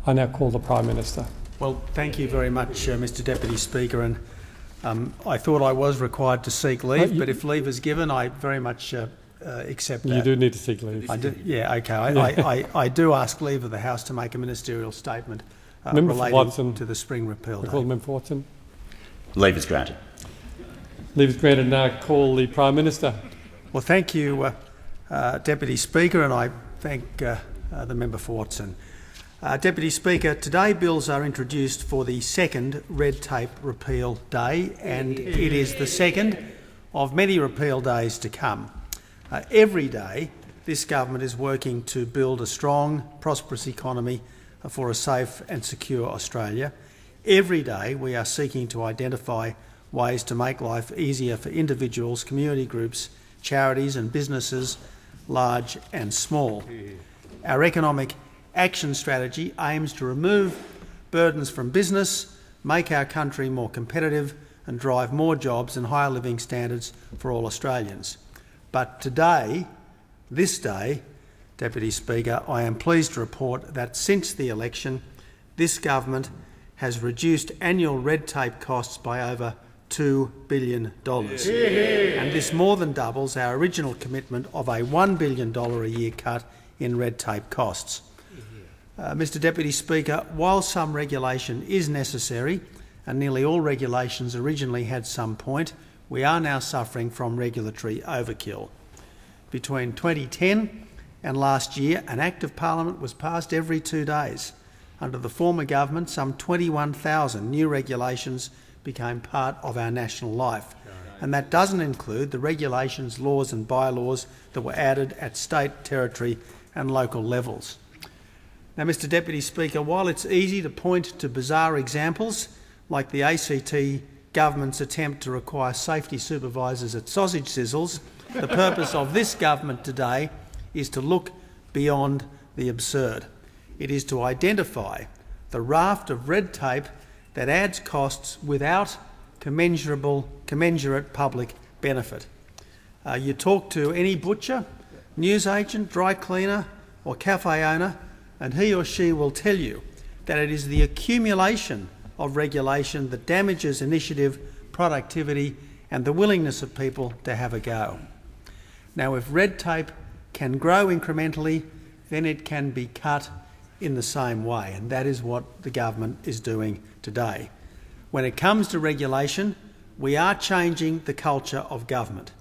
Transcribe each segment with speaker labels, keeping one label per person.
Speaker 1: I now call the Prime Minister.
Speaker 2: Well, thank you very much, Mr Deputy Speaker. And I thought I was required to seek leave, but if leave is given, I very much accept that.
Speaker 1: You do need to seek leave.
Speaker 2: I do, yeah, okay. I do ask leave of the House to make a ministerial statement relating to the Spring Repeal.
Speaker 1: Member for Watson.
Speaker 3: Leave is granted.
Speaker 1: Leave is granted. Now call the Prime Minister.
Speaker 2: Well, thank you, Deputy Speaker, and I thank the member for Watson. Deputy Speaker, today bills are introduced for the second Red Tape Repeal Day, and it is the second of many repeal days to come. Every day, this government is working to build a strong, prosperous economy for a safe and secure Australia. Every day, we are seeking to identify ways to make life easier for individuals, community groups, charities and businesses, large and small. Our economic action strategy aims to remove burdens from business, make our country more competitive and drive more jobs and higher living standards for all Australians. But today, this day, Deputy Speaker, I am pleased to report that since the election, this government has reduced annual red tape costs by over $2 billion. And this more than doubles our original commitment of a $1 billion a year cut in red tape costs. Mr Deputy Speaker, while some regulation is necessary, and nearly all regulations originally had some point, we are now suffering from regulatory overkill. Between 2010 and last year, an Act of Parliament was passed every 2 days. Under the former government, some 21,000 new regulations became part of our national life. And that doesn't include the regulations, laws and bylaws that were added at state, territory and local levels. Now, Mr Deputy Speaker, while it's easy to point to bizarre examples like the ACT government's attempt to require safety supervisors at sausage sizzles, the purpose of this government today is to look beyond the absurd. It is to identify the raft of red tape that adds costs without commensurate public benefit. You talk to any butcher, newsagent, dry cleaner or cafe owner, and he or she will tell you that it is the accumulation of regulation that damages initiative, productivity and the willingness of people to have a go. Now, if red tape can grow incrementally, then it can be cut in the same way, and that is what the government is doing today. When it comes to regulation, we are changing the culture of government.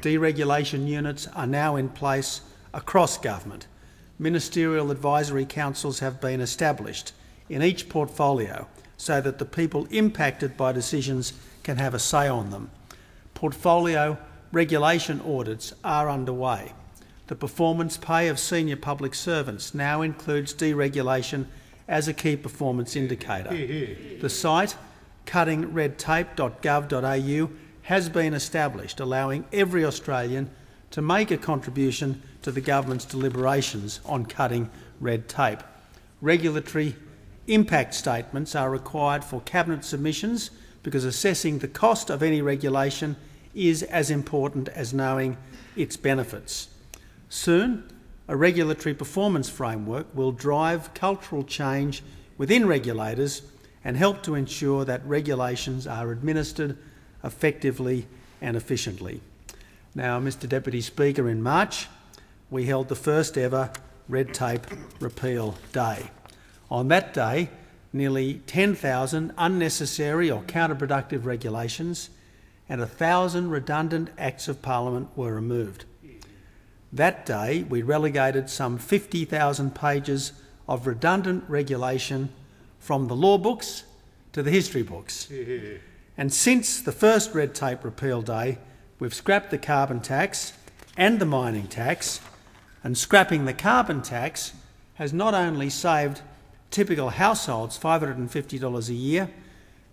Speaker 2: Deregulation units are now in place across government. Ministerial advisory councils have been established in each portfolio so that the people impacted by decisions can have a say on them. Portfolio regulation audits are underway. The performance pay of senior public servants now includes deregulation as a key performance indicator. The site cuttingredtape.gov.au has been established, allowing every Australian to make a contribution to the government's deliberations on cutting red tape. Regulatory impact statements are required for cabinet submissions because assessing the cost of any regulation is as important as knowing its benefits. Soon, a regulatory performance framework will drive cultural change within regulators and help to ensure that regulations are administered effectively and efficiently. Now, Mr Deputy Speaker, in March, we held the first ever Red Tape Repeal Day. On that day, nearly 10,000 unnecessary or counterproductive regulations and 1,000 redundant Acts of Parliament were removed. That day, we relegated some 50,000 pages of redundant regulation from the law books to the history books. And since the first Red Tape Repeal Day, we've scrapped the carbon tax and the mining tax, and scrapping the carbon tax has not only saved typical households $550 a year,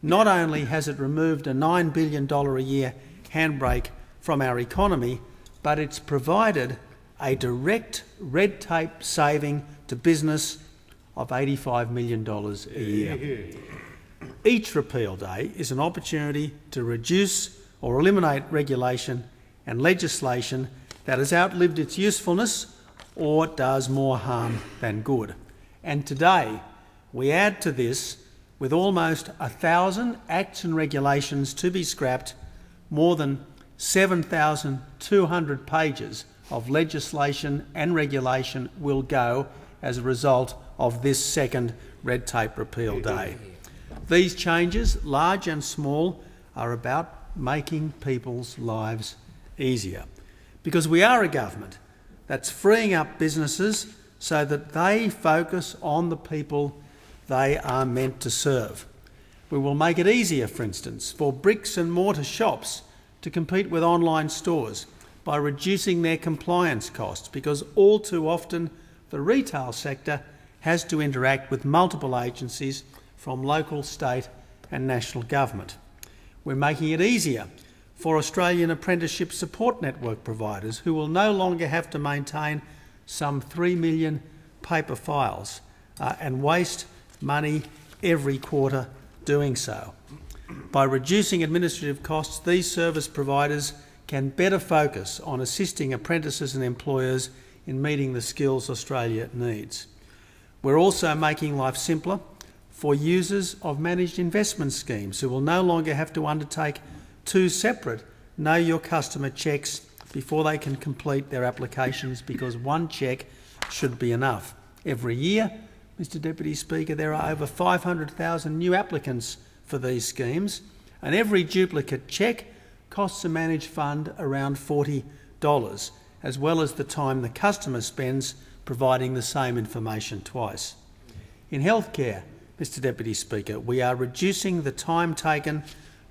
Speaker 2: not only has it removed a $9 billion a year handbrake from our economy, but it's provided a direct red tape saving to business of $85 million a year. Each repeal day is an opportunity to reduce or eliminate regulation and legislation that has outlived its usefulness or does more harm than good. And today, we add to this, with almost 1,000 acts and regulations to be scrapped, more than 7,200 pages of legislation and regulation will go as a result of this second Red Tape Repeal Day. These changes, large and small, are about making people's lives easier, because we are a government that's freeing up businesses so that they focus on the people they are meant to serve. We will make it easier, for instance, for bricks and mortar shops to compete with online stores by reducing their compliance costs, because all too often the retail sector has to interact with multiple agencies from local, state and national government. We're making it easier for Australian apprenticeship support network providers, who will no longer have to maintain some 3 million paper files and waste money every quarter doing so. By reducing administrative costs, these service providers can better focus on assisting apprentices and employers in meeting the skills Australia needs. We're also making life simpler for users of managed investment schemes, who will no longer have to undertake 2 separate Know Your Customer checks before they can complete their applications, because 1 check should be enough. Every year, Mr Deputy Speaker, there are over 500,000 new applicants for these schemes, and every duplicate check costs a managed fund around $40, as well as the time the customer spends providing the same information twice. In healthcare, Mr Deputy Speaker, we are reducing the time taken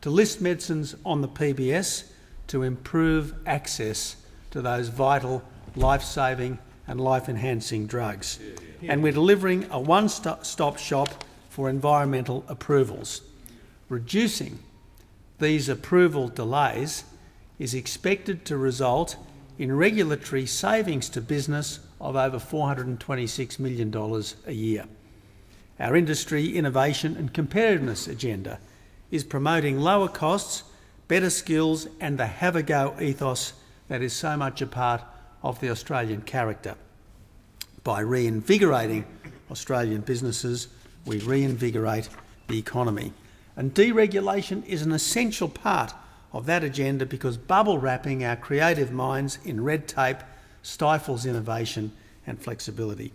Speaker 2: to list medicines on the PBS to improve access to those vital, life-saving and life-enhancing drugs. And we're delivering a one-stop shop for environmental approvals. Reducing these approval delays is expected to result in regulatory savings to business of over $426 million a year. Our industry, innovation and competitiveness agenda is promoting lower costs, better skills and the have-a-go ethos that is so much a part of the Australian character. By reinvigorating Australian businesses, we reinvigorate the economy. And deregulation is an essential part of that agenda, because bubble wrapping our creative minds in red tape stifles innovation and flexibility.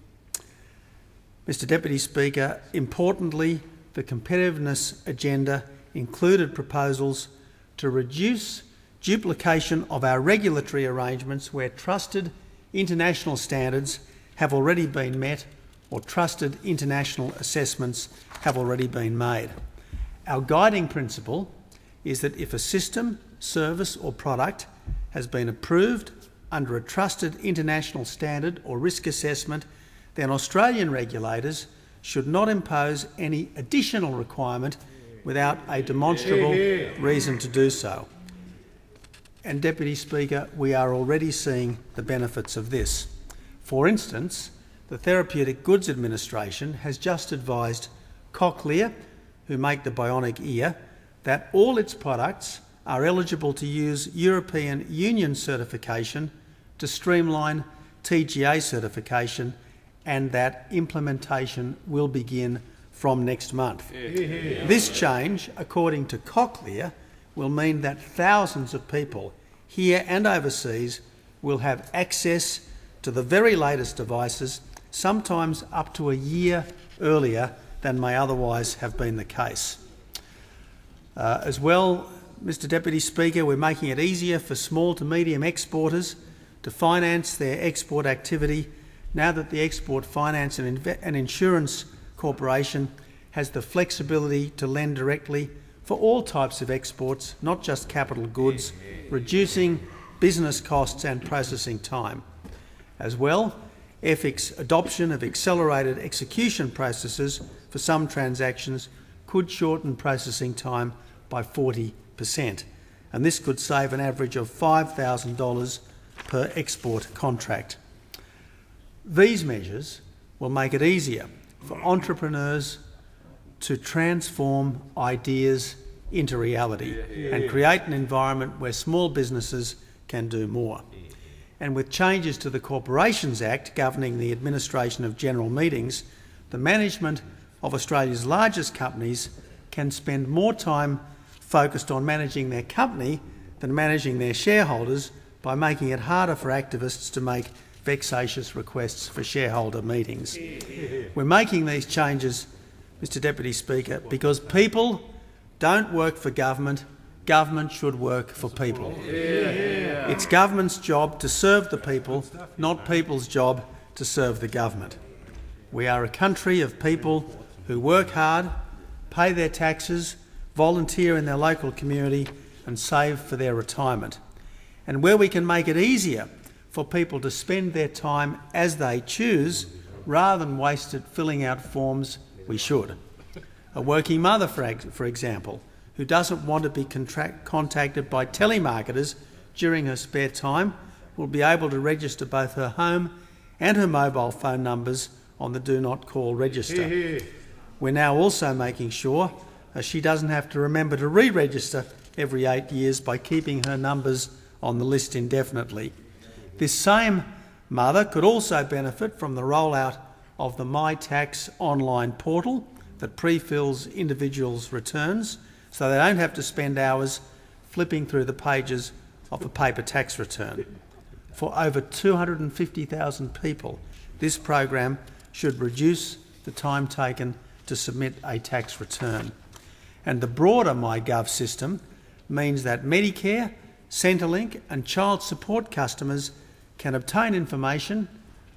Speaker 2: Mr Deputy Speaker, importantly, the competitiveness agenda included proposals to reduce duplication of our regulatory arrangements where trusted international standards have already been met or trusted international assessments have already been made. Our guiding principle is that if a system, service or product has been approved under a trusted international standard or risk assessment, then Australian regulators should not impose any additional requirement without a demonstrable reason to do so. And Deputy Speaker, we are already seeing the benefits of this. For instance, the Therapeutic Goods Administration has just advised Cochlear, who make the bionic ear, that all its products are eligible to use European Union certification to streamline TGA certification, and that implementation will begin from next month. This change, according to Cochlear, will mean that thousands of people here and overseas will have access to the very latest devices, sometimes up to a year earlier than may otherwise have been the case. As well, Mr Deputy Speaker, we're making it easier for small to medium exporters to finance their export activity now that the Export Finance and Insurance Corporation has the flexibility to lend directly for all types of exports, not just capital goods, reducing business costs and processing time. As well, EFIC's adoption of accelerated execution processes for some transactions could shorten processing time by 40%, and this could save an average of $5,000 per export contract. These measures will make it easier for entrepreneurs to transform ideas into reality and create an environment where small businesses can do more. And with changes to the Corporations Act governing the administration of general meetings, the management of Australia's largest companies can spend more time focused on managing their company than managing their shareholders by making it harder for activists to make vexatious requests for shareholder meetings. We're making these changes, Mr Deputy Speaker, because people don't work for government. Government should work for people. It's government's job to serve the people, not people's job to serve the government. We are a country of people who work hard, pay their taxes, volunteer in their local community and save for their retirement. And where we can make it easier for people to spend their time as they choose rather than waste it filling out forms, we should. A working mother, for example, who doesn't want to be contacted by telemarketers during her spare time will be able to register both her home and her mobile phone numbers on the Do Not Call register. We're now also making sure she doesn't have to remember to re-register every 8 years by keeping her numbers on the list indefinitely. This same mother could also benefit from the rollout of the My Tax online portal that pre-fills individuals' returns so they don't have to spend hours flipping through the pages of a paper tax return. For over 250,000 people, this program should reduce the time taken to submit a tax return. And the broader MyGov system means that Medicare, Centrelink and child support customers can obtain information,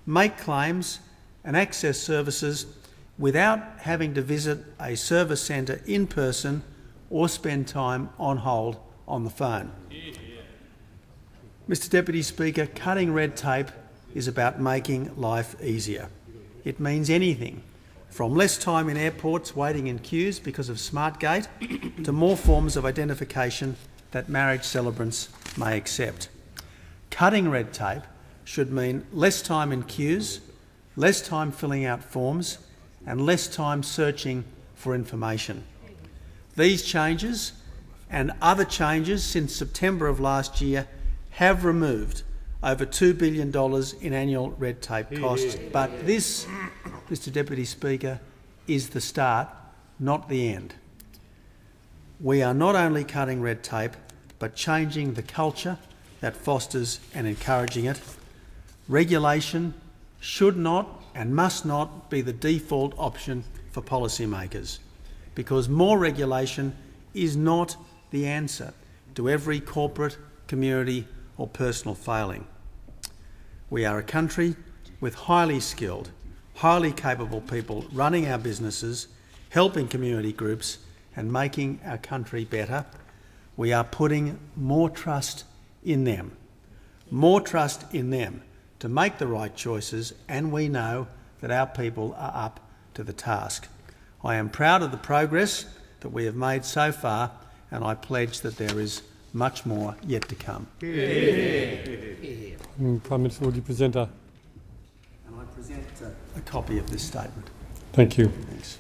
Speaker 2: make claims and access services without having to visit a service centre in person or spend time on hold on the phone. Mr Deputy Speaker, cutting red tape is about making life easier. It means anything from less time in airports waiting in queues because of SmartGate to more forms of identification that marriage celebrants may accept. Cutting red tape should mean less time in queues, less time filling out forms and less time searching for information. These changes and other changes since September of last year have removed over $2 billion in annual red tape costs, but this, Mr Deputy Speaker, is the start, not the end. We are not only cutting red tape, but changing the culture that fosters and encouraging it. Regulation should not and must not be the default option for policymakers, because more regulation is not the answer to every corporate, community or personal failing. We are a country with highly skilled, highly capable people running our businesses, helping community groups and making our country better. We are putting more trust in them to make the right choices, and we know that our people are up to the task. I am proud of the progress that we have made so far, and I pledge that there is much more yet to come.
Speaker 1: Prime Minister, would you present a...
Speaker 2: And I present a copy of this statement.
Speaker 1: Thank you.
Speaker 2: Thanks.